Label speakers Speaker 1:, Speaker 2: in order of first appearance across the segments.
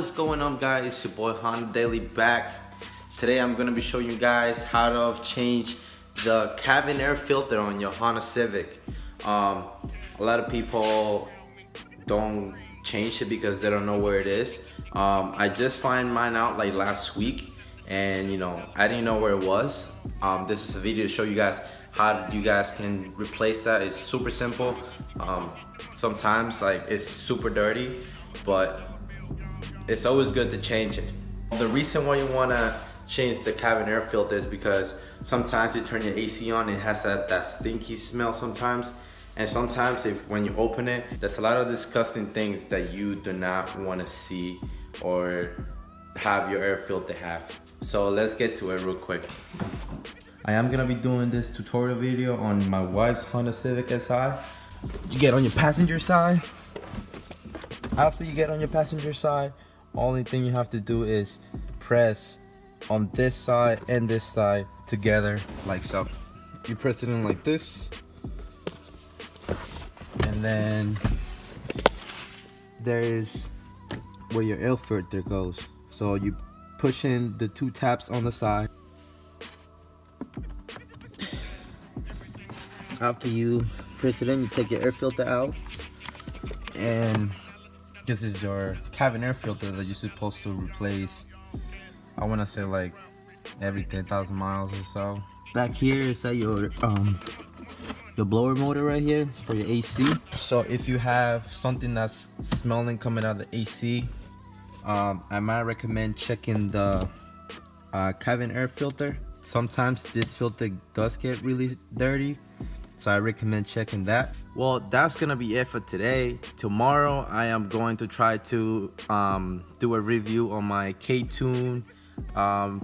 Speaker 1: what's going on, guys? It's your boy Honda Daily back. Today I'm gonna be showing you guys how to change the cabin air filter on your Honda Civic. A lot of people don't change it because they don't know where it is. I just find mine out like last week, and I didn't know where it was. This is a video to show you guys how you guys can replace that. It's super simple. Sometimes it's super dirty, but it's always good to change it. The reason why you want to change the cabin air filter is because sometimes you turn your AC on, it has that stinky smell sometimes. And sometimes when you open it, there's a lot of disgusting things that you do not want to see or have your air filter have. So let's get to it real quick. I am gonna be doing this tutorial video on my wife's Honda Civic Si. You get on your passenger side. After you get on your passenger side, only thing you have to do is press on this side and this side together like so. You press it in like this, and then there's where your air filter goes. So you push in the two taps on the side. After you press it in, you take your air filter out, and this is your cabin air filter that you're supposed to replace. I want to say like every 10,000 miles or so. Back here is that your blower motor right here for your AC. So if you have something that's smelling coming out of the AC, I might recommend checking the cabin air filter. Sometimes this filter does get really dirty, so I recommend checking that. Well, that's gonna be it for today. Tomorrow I am going to try to do a review on my K-Tune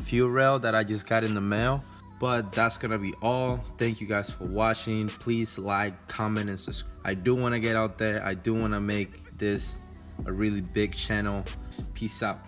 Speaker 1: fuel rail that I just got in the mail. But that's gonna be all. Thank you guys for watching. Please like, comment, and subscribe. I do want to get out there. I do want to make this a really big channel. Peace out.